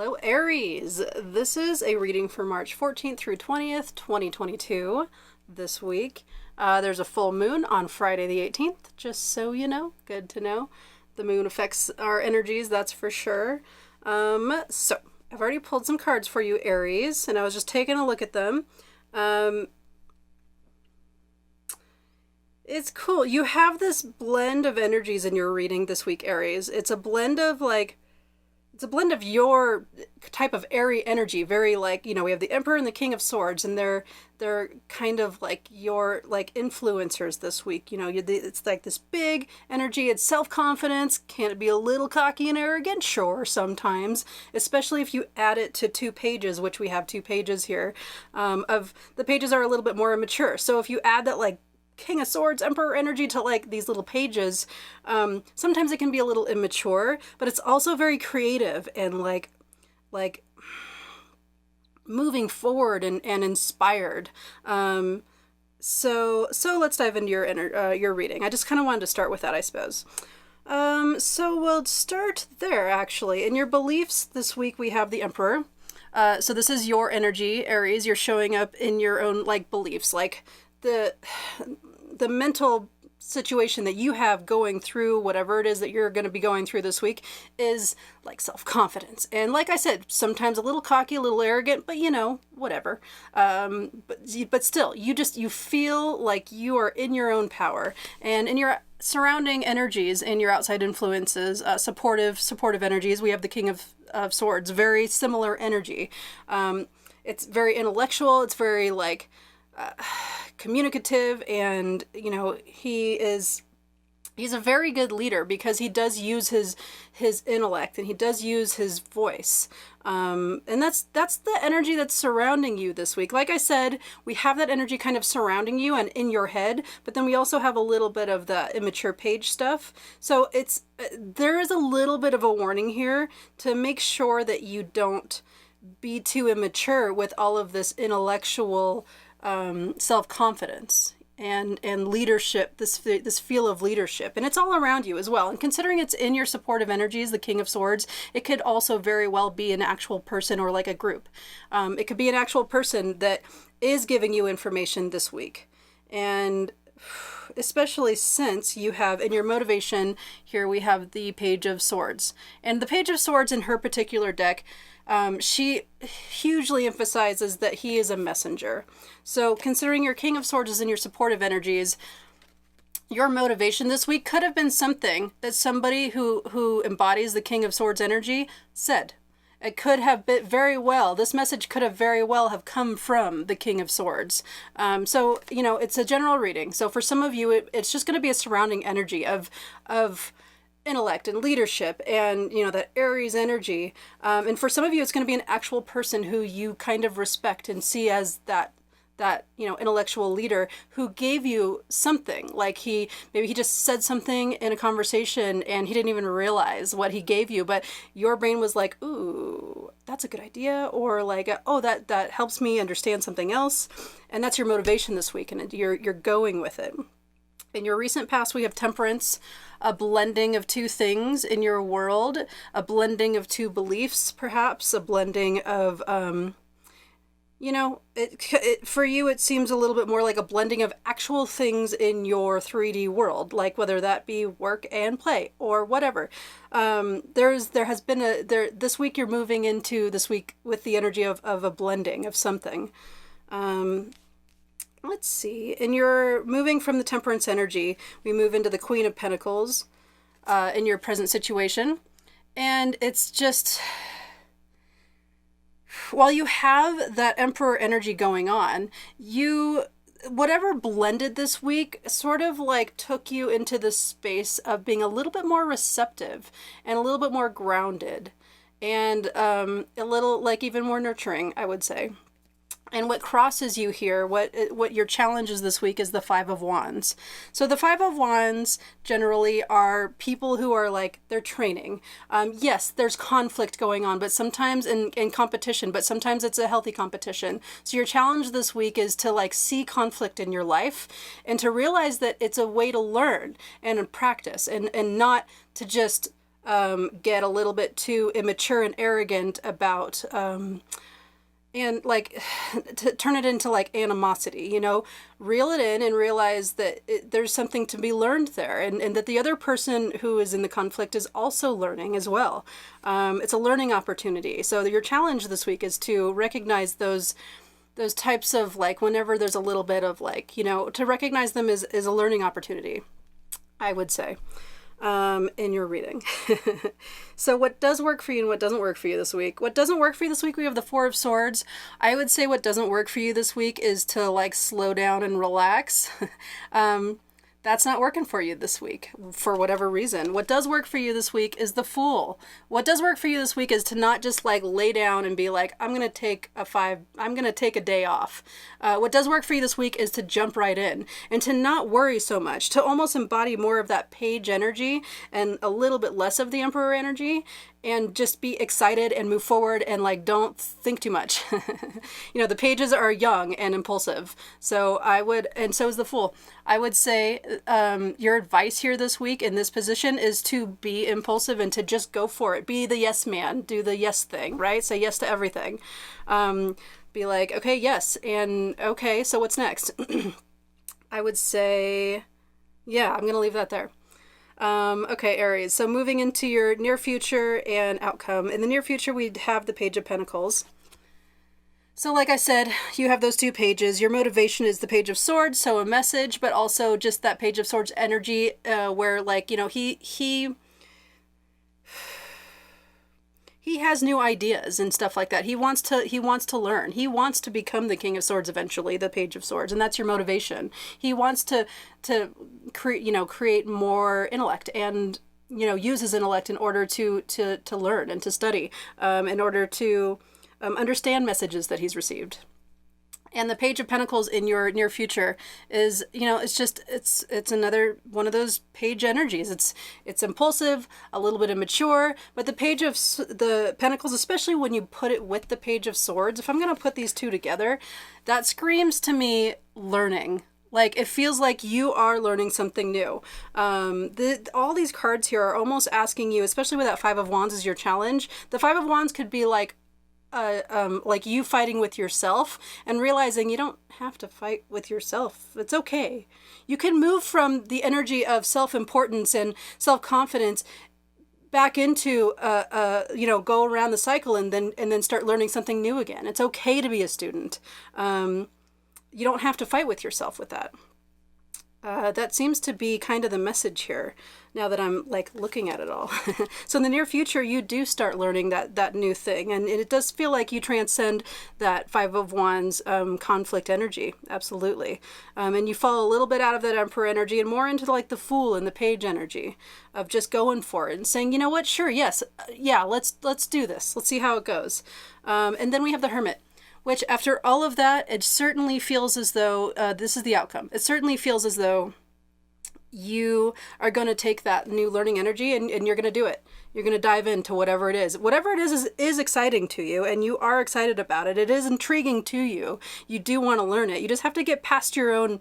Hello Aries, this is a reading for March 14th through 20th, 2022 this week. There's a full moon on Friday the 18th, just so you know, good to know. The moon affects our energies, that's for sure. So I've already pulled some cards for you Aries, and I was just taking a look at them. It's cool. You have this blend of energies in your reading this week, Aries. It's a blend of your type of airy energy, very like, we have the Emperor and the King of Swords, and they're kind of like your influencers this week. It's like this big energy, it's self-confidence. Can it be a little cocky and arrogant? Sure, sometimes, especially if you add it to 2 pages, which we have 2 pages here. Of the pages are a little bit more immature. So if you add that King of Swords, Emperor energy to these little pages, sometimes it can be a little immature, but it's also very creative and like moving forward and inspired. So let's dive into your reading. I just kind of wanted to start with that, I suppose. So we'll start there, actually. In your beliefs this week, we have the Emperor. So this is your energy, Aries. You're showing up in your own beliefs, the mental situation that you have going through whatever it is that you're going to be going through this week is self-confidence. And like I said, sometimes a little cocky, a little arrogant, but whatever. But still, you feel like you are in your own power and in your surrounding energies and your outside influences, supportive energies. We have the King of Swords, very similar energy. It's very intellectual. It's very communicative, and he's a very good leader because he does use his intellect and he does use his voice, and that's the energy that's surrounding you this week. Like I said, we have that energy kind of surrounding you and in your head, but then we also have a little bit of the immature page stuff. So there is a little bit of a warning here to make sure that you don't be too immature with all of this intellectual self-confidence and leadership, this feel of leadership. And it's all around you as well. And considering it's in your supportive energies, the King of Swords, it could also very well be an actual person or a group. It could be an actual person that is giving you information this week. And especially since you have in your motivation here, we have the Page of Swords. And the Page of Swords in her particular deck, she hugely emphasizes that he is a messenger. So considering your King of Swords is in your supportive energies, your motivation this week could have been something that somebody who embodies the King of Swords energy said. It could have been this message could have very well have come from the King of Swords. So, it's a general reading. So for some of you, it's just going to be a surrounding energy of intellect and leadership and that Aries energy, and for some of you it's going to be an actual person who you kind of respect and see as that intellectual leader who gave you something. Maybe he just said something in a conversation and he didn't even realize what he gave you, but your brain was like, ooh, that's a good idea, or oh, that helps me understand something else. And that's your motivation this week, and you're going with it. In your recent past, we have Temperance, a blending of 2 things in your world, a blending of 2 beliefs, perhaps, a blending of, for you, it seems a little bit more like a blending of actual things in your 3D world, whether that be work and play or whatever. This week you're moving into this week with the energy of a blending of something. Let's see. And you're moving from the Temperance energy. We move into the Queen of Pentacles in your present situation. And it's just, while you have that Emperor energy going on, whatever blended this week sort of took you into the space of being a little bit more receptive and a little bit more grounded and a little even more nurturing, I would say. And what crosses you here, what your challenges this week is the 5 of Wands. So the 5 of Wands generally are people who are they're training. Yes, there's conflict going on, but sometimes in competition, but sometimes it's a healthy competition. So your challenge this week is to see conflict in your life and to realize that it's a way to learn and practice and not to just get a little bit too immature and arrogant about, and like to turn it into like animosity, you know, reel it in and realize that there's something to be learned there, and that the other person who is in the conflict is also learning as well. It's a learning opportunity. So your challenge this week is to recognize those types of, like, whenever there's a little bit of, like, you know, to recognize them as a learning opportunity, I would say, in your reading. So what does work for you and what doesn't work for you this week? What doesn't work for you this week, we have the Four of Swords. I would say what doesn't work for you this week is to, like, slow down and relax. That's not working for you this week for whatever reason. What does work for you this week is the Fool. What does work for you this week is to not just, like, lay down and be like, I'm going to take a day off. What does work for you this week is to jump right in and to not worry so much, to almost embody more of that Page energy and a little bit less of the Emperor energy, and just be excited and move forward and, like, don't think too much. You know, the Pages are young and impulsive. So and so is the Fool. I would say your advice here this week in this position is to be impulsive and to just go for it. Be the yes man. Do the yes thing, right? Say yes to everything. Be like, okay, yes. And okay, so what's next? I would say, yeah, I'm going to leave that there. Okay, Aries. So moving into your near future and outcome. In the near future, we'd have the Page of Pentacles. So like I said, you have those two pages. Your motivation is the Page of Swords, so a message, but also just that Page of Swords energy, where, like, you know, he has new ideas and stuff like that. He wants to learn. He wants to become the King of Swords eventually, the Page of Swords, and that's your motivation. He wants to create more intellect and, you know, use his intellect in order to learn and to study, in order to understand messages that he's received. And the Page of Pentacles in your near future is, you know, it's another one of those Page energies. It's impulsive, a little bit immature, but the Page of the Pentacles, especially when you put it with the Page of Swords, if I'm going to put these two together, that screams to me learning. Like, it feels like you are learning something new. All these cards here are almost asking you, especially with that Five of Wands as your challenge. The Five of Wands could be like you fighting with yourself and realizing you don't have to fight with yourself. It's okay. You can move from the energy of self-importance and self-confidence back into, go around the cycle and then start learning something new again. It's okay to be a student. You don't have to fight with yourself with that. That seems to be kind of the message here now that I'm, like, looking at it all. So in the near future, you do start learning that new thing. And it does feel like you transcend that Five of Wands conflict energy. Absolutely. And you fall a little bit out of that Emperor energy and more into, like, the Fool and the Page energy of just going for it and saying, you know what, sure, yes, yeah, let's do this. Let's see how it goes. And then we have the Hermit, which, after all of that, it certainly feels as though this is the outcome. It certainly feels as though you are going to take that new learning energy and you're going to do it. You're going to dive into whatever it is. Whatever it is exciting to you, and you are excited about it. It is intriguing to you. You do want to learn it. You just have to get past your own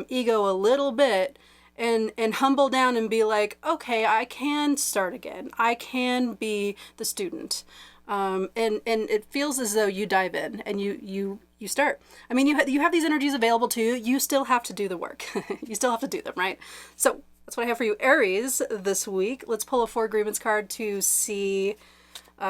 ego a little bit and humble down and be like, okay, I can start again. I can be the student. And it feels as though you dive in and you start. I mean, you have these energies available to you. You still have to do the work. You still have to do them, right? So that's what I have for you, Aries, this week. Let's pull a Four Agreements card to see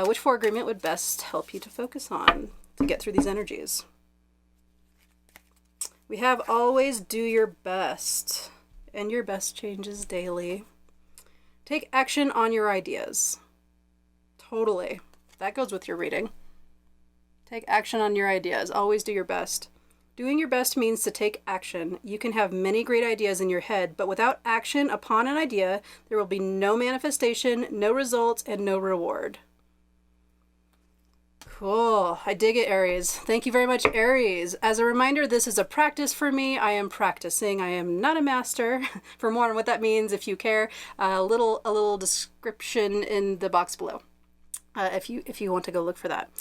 which Four Agreement would best help you to focus on to get through these energies. We have always do your best, and your best changes daily. Take action on your ideas. Totally. That goes with your reading. Take action on your ideas. Always do your best. Doing your best means to take action. You can have many great ideas in your head, but without action upon an idea, there will be no manifestation, no results, and no reward. Cool. I dig it, Aries. Thank you very much, Aries. As a reminder, this is a practice for me. I am practicing. I am not a master. For more on what that means, if you care, a little description in the box below. If you want to go look for that.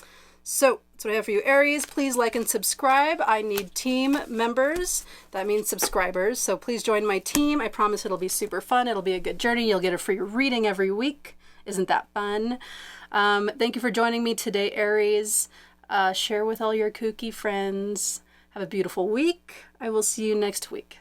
So that's what I have for you, Aries. Please like and subscribe. I need team members. That means subscribers. So please join my team. I promise it'll be super fun. It'll be a good journey. You'll get a free reading every week. Isn't that fun? Thank you for joining me today, Aries. Share with all your kooky friends. Have a beautiful week. I will see you next week.